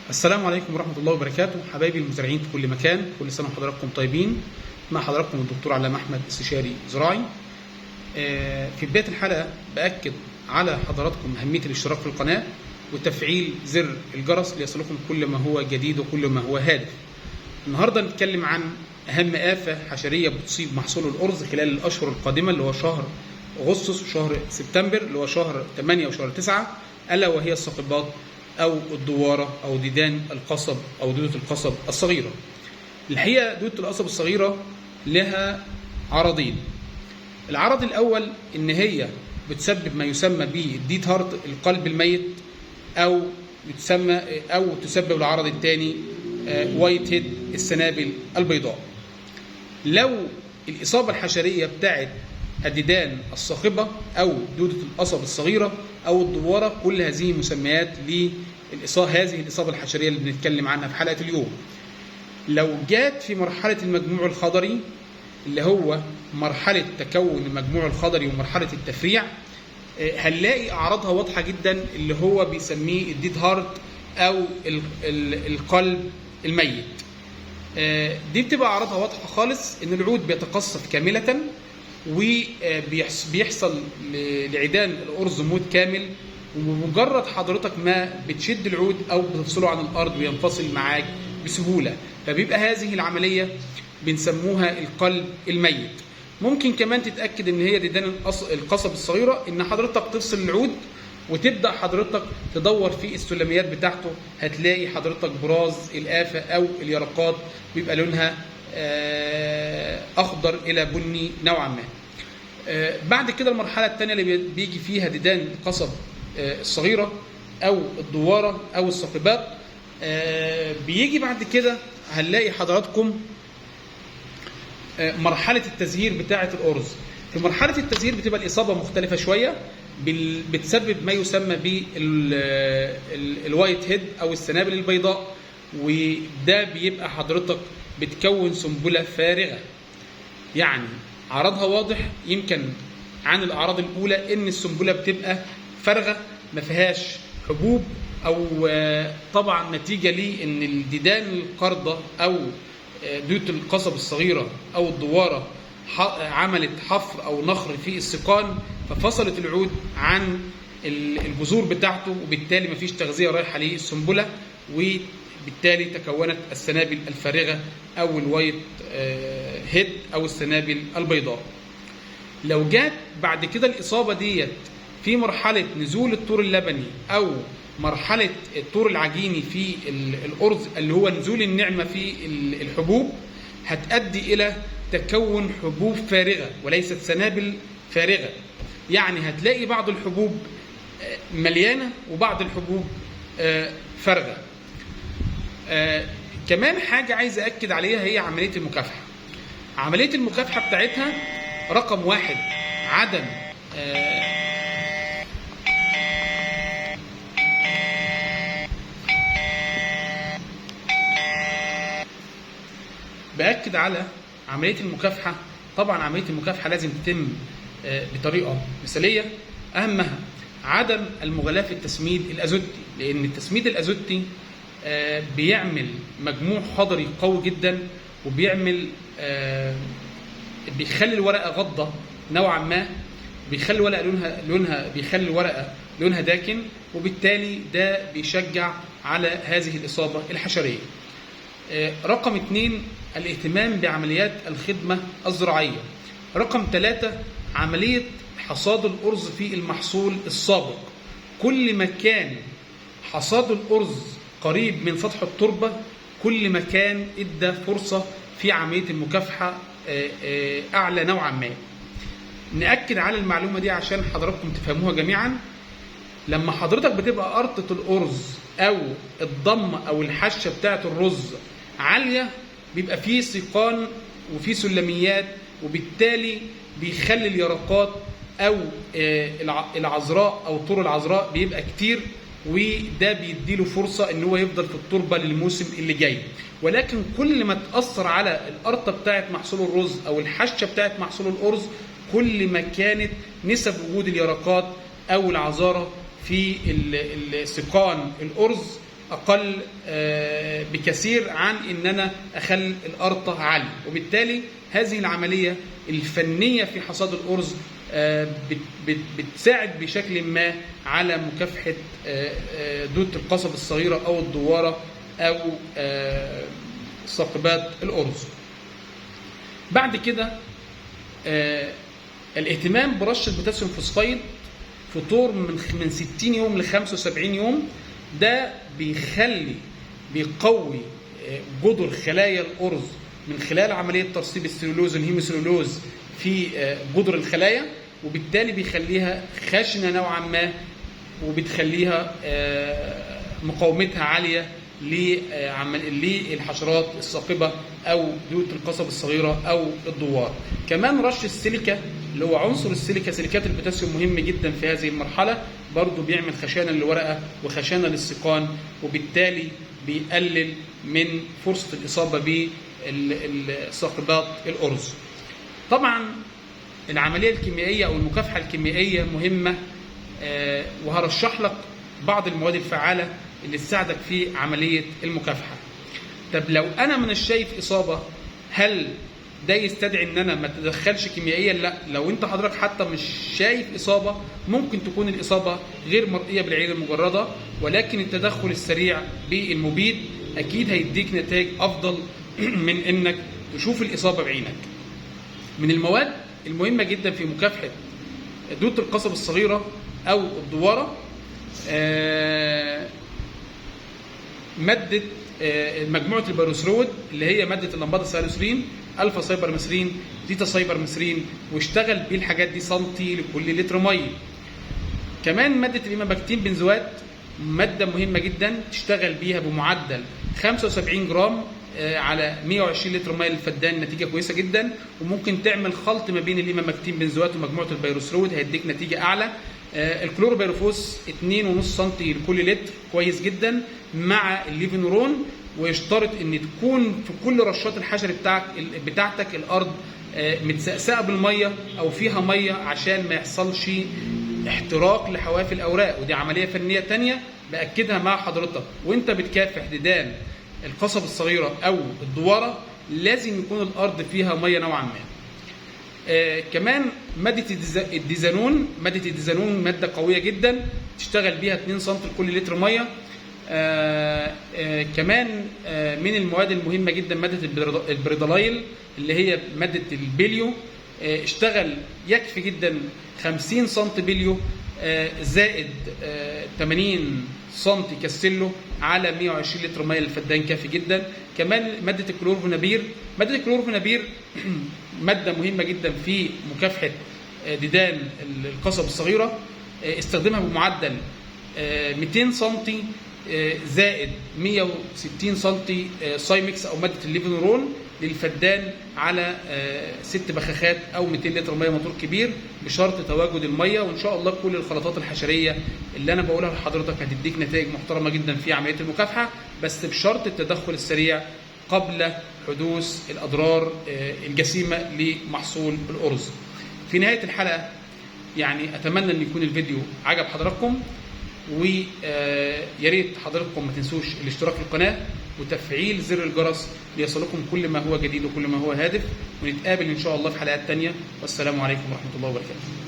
السلام عليكم ورحمة الله وبركاته. حبايبي المزارعين في كل مكان، كل سنة وحضراتكم طيبين. مع حضراتكم الدكتور علامة أحمد، استشاري زراعي. في بداية الحلقة بأكد على حضراتكم أهمية الاشتراك في القناة وتفعيل زر الجرس ليصلكم كل ما هو جديد وكل ما هو هادف. النهاردة نتكلم عن أهم آفة حشرية بتصيب محصول الأرز خلال الأشهر القادمة، اللي هو شهر أغسطس وشهر سبتمبر، اللي هو شهر 8 وشهر 9، ألا وهي الساقطات أو الدوارة أو ديدان القصب أو دودة القصب الصغيرة. الحقيقة دودة القصب الصغيرة لها عرضين. العرض الأول إن هي بتسبب ما يسمى بالديت هارت، القلب الميت، أو تسبب العرض الثاني وايت هيد، السنابل البيضاء. لو الإصابة الحشرية بتاعت الديدان الصاخبة أو دودة القصب الصغيرة أو الدوارة، كل هذه مسميات هذه الإصابة الحشرية اللي بنتكلم عنها في حلقة اليوم. لو جات في مرحلة المجموع الخضري، اللي هو مرحلة تكون المجموع الخضري ومرحلة التفريع، هنلاقي أعراضها واضحة جدا، اللي هو بيسميه الديد هارت أو القلب الميت. دي بتبقى أعراضها واضحة خالص، إن العود بيتقصف كاملة وبيحصل لعيدان الأرز موت كامل، وبمجرد حضرتك ما بتشد العود أو بتفصله عن الأرض وينفصل معاك بسهولة، فبيبقى هذه العملية بنسموها القلب الميت. ممكن كمان تتأكد إن هي ديدان القصب الصغيرة، إن حضرتك تفصل العود وتبدأ حضرتك تدور في السلميات بتاعته، هتلاقي حضرتك براز الآفة أو اليرقات بيبقى لونها أخضر إلى بني نوعا ما. بعد كده المرحلة الثانية اللي بيجي فيها ديدان القصب الصغيرة أو الدوارة أو الصاقبات، بيجي بعد كده هنلاقي حضراتكم مرحلة التزهير بتاعة الأرز. في مرحلة التزهير بتبقى الإصابة مختلفة شوية، بتسبب ما يسمى بالوايت هيد أو السنابل البيضاء، وده بيبقى حضرتك بتكون سنبلة فارغة. يعني عرضها واضح يمكن عن الأعراض الأولى، إن السنبلة بتبقى فارغة ما فيهاش حبوب، أو طبعا نتيجة لأن الديدان القردة أو دودة القصب الصغيرة أو الدوارة عملت حفر أو نخر في السقان، ففصلت العود عن الجذور بتاعته، وبالتالي مفيش تغذية رايحة للسنبلة، وبالتالي تكونت السنابل الفارغة أو الوايت هيد أو السنابل البيضاء. لو جات بعد كده الإصابة ديت في مرحلة نزول الطور اللبني أو مرحلة الطور العجيني في الأرز، اللي هو نزول النعمة في الحبوب، هتؤدي إلى تكون حبوب فارغة وليست سنابل فارغة. يعني هتلاقي بعض الحبوب مليانة وبعض الحبوب فارغة. كمان حاجة عايز أكد عليها هي عملية المكافحة. عملية المكافحة بتاعتها رقم 1 عدم بأكد على عملية المكافحة. طبعا عملية المكافحة لازم تتم بطريقة مثالية، أهمها عدم المغالاة في التسميد الأزوتي، لأن التسميد الأزوتي بيعمل مجموع خضري قوي جدا، وبيعمل بيخلي الورقة غضة نوعا ما، بيخلي الورقة لونها داكن، وبالتالي ده بيشجع على هذه الإصابة الحشرية. رقم 2 الاهتمام بعمليات الخدمة الزراعية. رقم 3 عملية حصاد الأرز في المحصول السابق. كل ما كان حصاد الأرز قريب من سطح التربة، كل ما كان ادى فرصة في عملية المكافحة أعلى نوعا ما. نأكد على المعلومة دي عشان حضراتكم تفهموها جميعا. لما حضرتك بتبقى قرطة الأرز أو الضمة أو الحشة بتاعة الرز عالية، بيبقى فيه سيقان وفيه سلميات، وبالتالي بيخلي اليرقات أو العذراء أو طور العذراء بيبقى كتير، وده بيديله فرصة إن هو يفضل في التربة للموسم اللي جاي. ولكن كل ما تأثر على القرطة بتاعة محصول الرز أو الحشة بتاعة محصول الأرز، كل ما كانت نسب وجود اليرقات أو العذارة في سقان الأرز اقل بكثير عن ان انا اخلي الارطه عاليه. وبالتالي هذه العمليه الفنيه في حصاد الارز بتساعد بشكل ما على مكافحه دودة القصب الصغيره او الدواره او ثاقبات الارز. بعد كده الاهتمام برش البوتاسيوم فوسفايد في طور من 60 يوم ل 75 يوم، ده بيقوي جذور خلايا الارز من خلال عمليه ترسيب السلولوز الهيموسلولوز في جذور الخلايا، وبالتالي بيخليها خشنه نوعا ما، وبتخليها مقاومتها عاليه للحشرات الثاقبه او دودة القصب الصغيره او الدوار. كمان رش السيليكا اللي هو عنصر السيليكا، سيليكات البوتاسيوم مهم جدا في هذه المرحله، برضو بيعمل خشانه للورقه وخشانه للسيقان، وبالتالي بيقلل من فرصه الاصابه بثاقبات الارز. طبعا العمليه الكيميائيه او المكافحه الكيميائيه مهمه، وهرشح لك بعض المواد الفعاله اللي تساعدك في عمليه المكافحه. طب لو انا مش شايف اصابه، هل ده يستدعي ان انا ما اتدخلش كيميائيا؟ لا، لو انت حضرتك حتى مش شايف اصابه، ممكن تكون الاصابه غير مرئيه بالعين المجرده، ولكن التدخل السريع بالمبيد اكيد هيديك نتائج افضل من انك تشوف الاصابه بعينك. من المواد المهمه جدا في مكافحه دودة القصب الصغيره او الدواره ماده مجموعه البيروثرويد اللي هي ماده اللمبادا سالوسرين، الفا سايبرمثرين، زيتا سايبرمثرين، واشتغل بيه الحاجات دي سنتي لكل لتر ميه. كمان ماده الإيماباكتين بنزوات، ماده مهمه جدا تشتغل بيها بمعدل 75 جرام على 120 لتر ميه للفدان، نتيجه كويسه جدا. وممكن تعمل خلط ما بين الإيماباكتين بنزوات ومجموعه البيروثرويد هيديك نتيجه اعلى. الكلوروبيروفوس 2.5 سم لكل لتر كويس جدا مع الليفينورون، ويشترط ان تكون في كل رشات الحشر بتاعتك الارض متسقسقه بالميه او فيها ميه عشان ما يحصلش احتراق لحواف الاوراق، ودي عمليه فنيه ثانيه باكدها مع حضرتك. وانت بتكافح ديدان القصب الصغيره او الدواره لازم يكون الارض فيها ميه نوعا ما. كمان ماده الديزانون، ماده الديزانون ماده قويه جدا تشتغل بيها 2 سم لكل لتر ميه. كمان من المواد المهمه جدا ماده البريدالايل اللي هي ماده البليو، اشتغل يكفي جدا 50 سم بليو زائد 80 سم كاستيلو على 120 لتر ميه للفدان كافي جدا. كمان ماده الكلورفونابير، ماده الكلورفونابير ماده مهمه جدا في مكافحه ديدان القصب الصغيره، استخدمها بمعدل 200 سم زائد 160 سم سايمكس او ماده الليفينورون للفدان على 6 بخاخات او 200 لتر ميه موتور كبير، بشرط تواجد الميه. وان شاء الله كل الخلطات الحشريه اللي انا بقولها لحضرتك هتديك نتائج محترمه جدا في عمليه المكافحه، بس بشرط التدخل السريع قبل حدوث الاضرار الجسيمه لمحصول الارز. في نهايه الحلقه يعني اتمنى ان يكون الفيديو عجب حضراتكم، ويا ريت حضراتكم ما تنسوش الاشتراك في القناه وتفعيل زر الجرس ليصلكم كل ما هو جديد وكل ما هو هادف، ونتقابل ان شاء الله في حلقات تانية، والسلام عليكم ورحمه الله وبركاته.